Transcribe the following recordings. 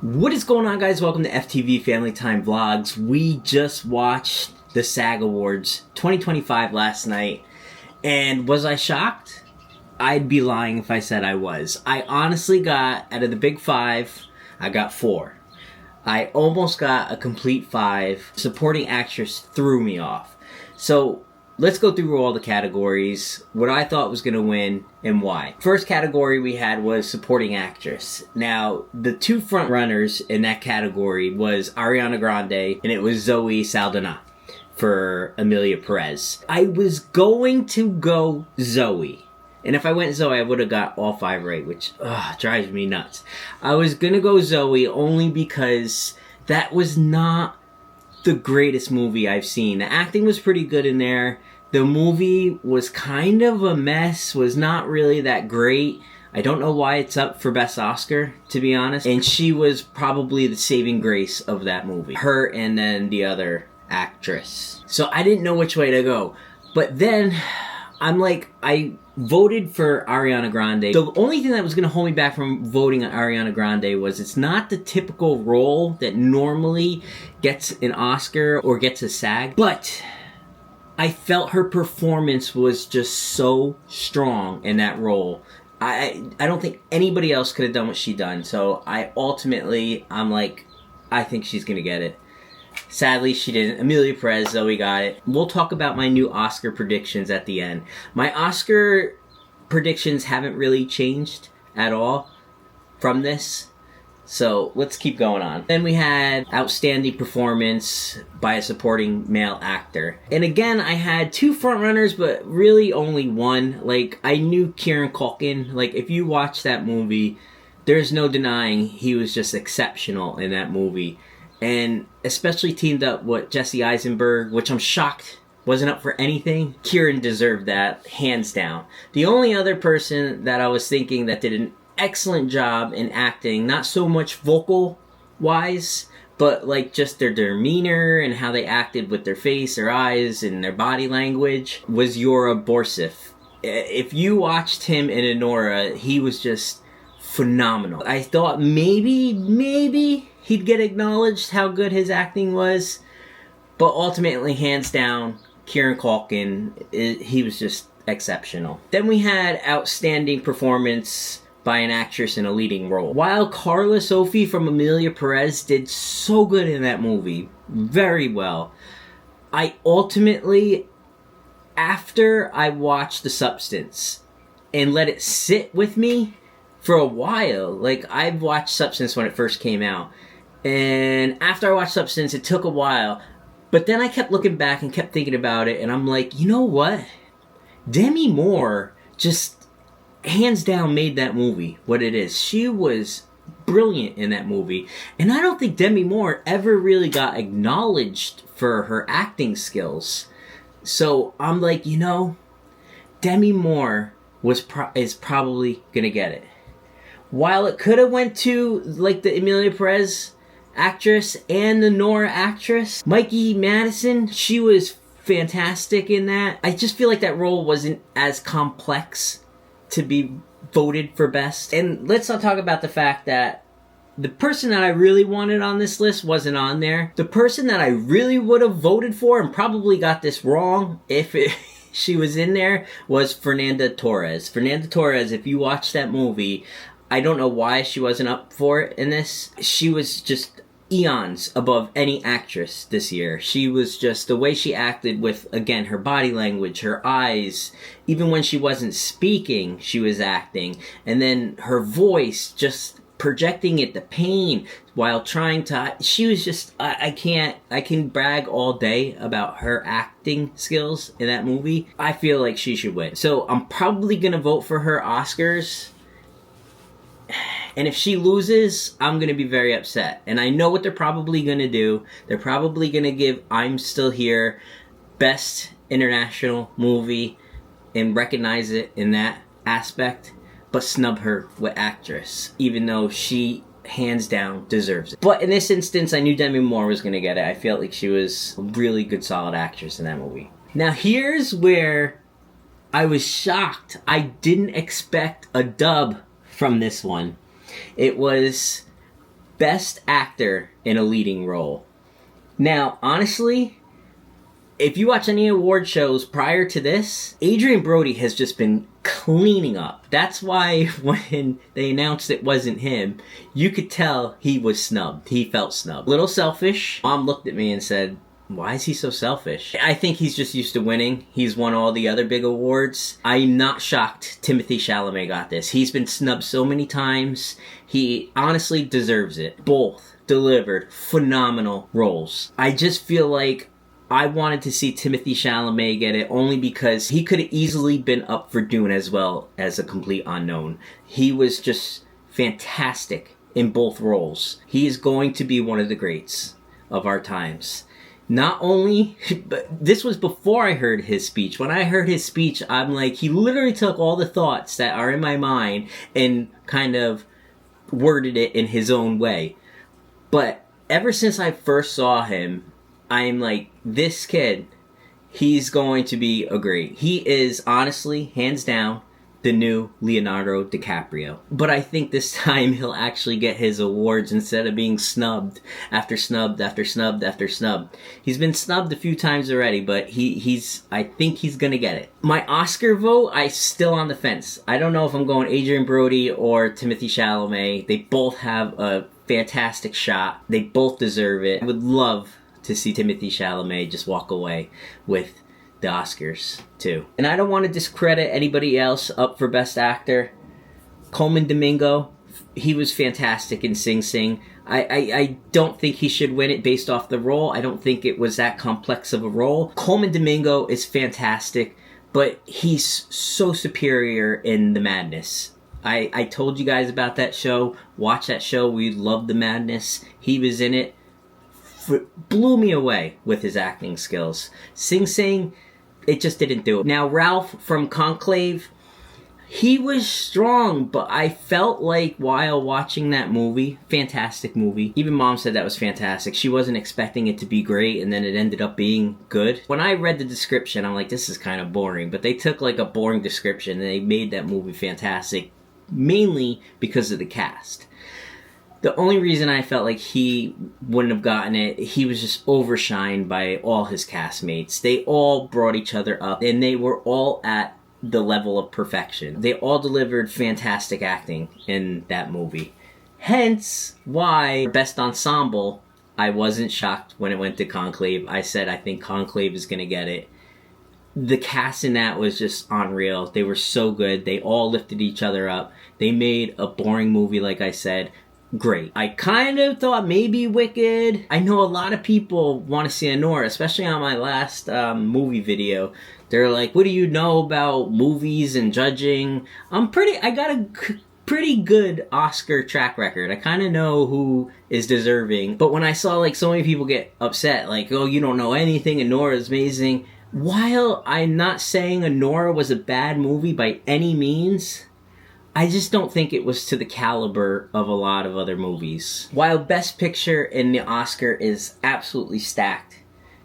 What is going on, guys? Welcome to FTV Family Time Vlogs. We just watched the SAG Awards 2025 last night, and was I shocked? I'd be lying if I said I was. I honestly got, out of the big five, I got 4. I almost got a complete 5. Supporting actress threw me off. So let's go through all the categories, what I thought was going to win, and why. First category we had was supporting actress. Now, the 2 front runners in that category was Ariana Grande, and it was Zoe Saldana for Emilia Perez. I was going to go Zoe. And if I went Zoe, I would have got all 5 right, which drives me nuts. I was going to go Zoe only because that was not the greatest movie I've seen. The acting was pretty good in there. The movie was kind of a mess, was not really that great. I don't know why it's up for Best Oscar, to be honest. And she was probably the saving grace of that movie. Her and then the other actress. So I didn't know which way to go. But then I voted for Ariana Grande. The only thing that was going to hold me back from voting on Ariana Grande was it's not the typical role that normally gets an Oscar or gets a SAG, but I felt her performance was just so strong in that role. I don't think anybody else could have done what she done, so I think she's going to get it. Sadly, she didn't. Emilia Perez, Zoe got it. We'll talk about my new Oscar predictions at the end. My Oscar predictions haven't really changed at all from this. So let's keep going on. Then we had outstanding performance by a supporting male actor. And again, I had 2 frontrunners, but really only one. I knew Kieran Culkin. If you watch that movie, there's no denying he was just exceptional in that movie. And especially teamed up with Jesse Eisenberg, which I'm shocked wasn't up for anything. Kieran deserved that, hands down. The only other person that I was thinking that did an excellent job in acting, not so much vocal-wise, but just their demeanor and how they acted with their face, their eyes, and their body language, was Yura Borsif. If you watched him in Anora, he was just phenomenal. I thought maybe he'd get acknowledged how good his acting was, but ultimately, hands down, Kieran Culkin, he was just exceptional. Then we had outstanding performance by an actress in a leading role. While Carla Sophie from Emilia Perez did so good in that movie, very well, I ultimately, after I watched The Substance and let it sit with me for a while, I've watched Substance when it first came out, and after I watched Substance, it took a while. But then I kept looking back and kept thinking about it, and I'm like, you know what? Demi Moore just hands down made that movie what it is. She was brilliant in that movie. And I don't think Demi Moore ever really got acknowledged for her acting skills. So I'm like, Demi Moore is probably going to get it. While it could have went to, the Emilia Perez actress and the Nora actress, Mikey Madison, she was fantastic in that. I just feel like that role wasn't as complex to be voted for best. And let's not talk about the fact that the person that I really wanted on this list wasn't on there. The person that I really would have voted for, and probably got this wrong if she was in there, was Fernanda Torres. Fernanda Torres, if you watch that movie, I don't know why she wasn't up for it in this. She was just eons above any actress this year. She was just, the way she acted with, again, her body language, her eyes, even when she wasn't speaking, she was acting. And then her voice, just projecting it, the pain, while trying to, she was just, I can brag all day about her acting skills in that movie. I feel like she should win. So I'm probably gonna vote for her Oscars. And if she loses, I'm going to be very upset. And I know what they're probably going to do. They're probably going to give I'm Still Here Best International Movie and recognize it in that aspect, but snub her with actress, even though she hands down deserves it. But in this instance, I knew Demi Moore was going to get it. I felt like she was a really good, solid actress in that movie. Now here's where I was shocked. I didn't expect a dub from this one. It was Best Actor in a Leading Role. Now, honestly, if you watch any award shows prior to this, Adrien Brody has just been cleaning up. That's why when they announced it wasn't him, you could tell he was snubbed. He felt snubbed. Little selfish. Mom looked at me and said, why is he so selfish? I think he's just used to winning. He's won all the other big awards. I'm not shocked Timothée Chalamet got this. He's been snubbed so many times. He honestly deserves it. Both delivered phenomenal roles. I just feel like I wanted to see Timothée Chalamet get it only because he could have easily been up for Dune as well as a complete unknown. He was just fantastic in both roles. He is going to be one of the greats of our times. Not only, but this was before I heard his speech. When I heard his speech, I'm like, he literally took all the thoughts that are in my mind and kind of worded it in his own way. But ever since I first saw him, I'm like, this kid, he's going to be a great. He is honestly, hands down, the new Leonardo DiCaprio. But I think this time he'll actually get his awards instead of being snubbed after snubbed after snubbed after snubbed. He's been snubbed a few times already, but I think he's gonna get it. My Oscar vote, I still on the fence. I don't know if I'm going Adrien Brody or Timothée Chalamet. They both have a fantastic shot. They both deserve it. I would love to see Timothée Chalamet just walk away with the Oscars too. And I don't want to discredit anybody else up for Best Actor. Coleman Domingo, he was fantastic in Sing Sing. I don't think he should win it based off the role. I don't think it was that complex of a role. Coleman Domingo is fantastic, but he's so superior in The Madness. I told you guys about that show. Watch that show. We loved The Madness. He was in it. Blew me away with his acting skills. Sing Sing, it just didn't do it. Now, Ralph from Conclave, he was strong, but I felt like while watching that movie, fantastic movie. Even Mom said that was fantastic. She wasn't expecting it to be great, and then it ended up being good. When I read the description, I'm like, this is kind of boring. But they took like a boring description, and they made that movie fantastic, mainly because of the cast. The only reason I felt like he wouldn't have gotten it, he was just overshined by all his castmates. They all brought each other up, and they were all at the level of perfection. They all delivered fantastic acting in that movie. Hence why Best Ensemble, I wasn't shocked when it went to Conclave. I said I think Conclave is going to get it. The cast in that was just unreal. They were so good. They all lifted each other up. They made a boring movie, like I said, great. I kind of thought maybe Wicked. I know a lot of people want to see Anora, especially on my last movie video. They're like, what do you know about movies and judging? I got a pretty good Oscar track record. I kind of know who is deserving. But when I saw like so many people get upset, like, oh, you don't know anything, Anora's amazing. While I'm not saying Anora was a bad movie by any means, I just don't think it was to the caliber of a lot of other movies. While Best Picture in the Oscar is absolutely stacked,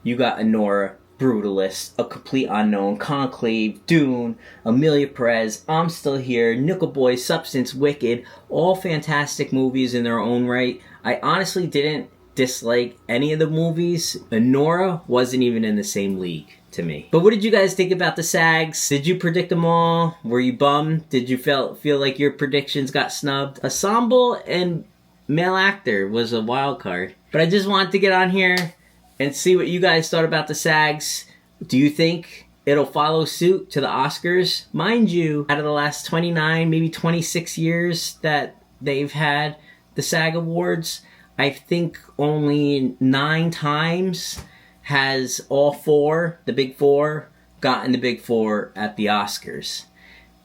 you got Anora, Brutalist, A Complete Unknown, Conclave, Dune, Amelia Perez, I'm Still Here, Nickel Boy, Substance, Wicked, all fantastic movies in their own right. I honestly didn't dislike any of the movies. Anora wasn't even in the same league to me. But what did you guys think about the SAGs? Did you predict them all? Were you bummed? Did you feel like your predictions got snubbed? Ensemble and Male Actor was a wild card. But I just wanted to get on here and see what you guys thought about the SAGs. Do you think it'll follow suit to the Oscars? Mind you, out of the last 29, maybe 26 years that they've had the SAG Awards, I think only 9 times has all 4, the big 4, gotten the big 4 at the Oscars.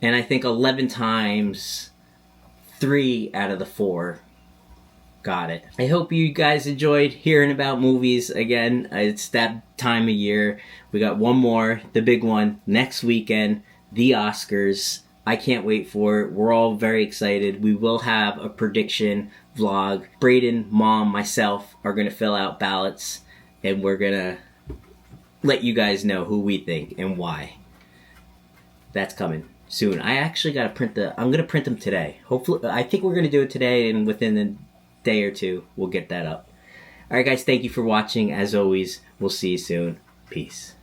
And I think 11 times, 3 out of the 4 got it. I hope you guys enjoyed hearing about movies. Again, it's that time of year. We got one more, the big one, next weekend, the Oscars. I can't wait for it. We're all very excited. We will have a prediction vlog. Braden, Mom, myself are going to fill out ballots, and we're going to let you guys know who we think and why. That's coming soon. I actually got to I'm going to print them today. Hopefully, I think we're going to do it today and within the day or two, we'll get that up. All right, guys, thank you for watching. As always, we'll see you soon. Peace.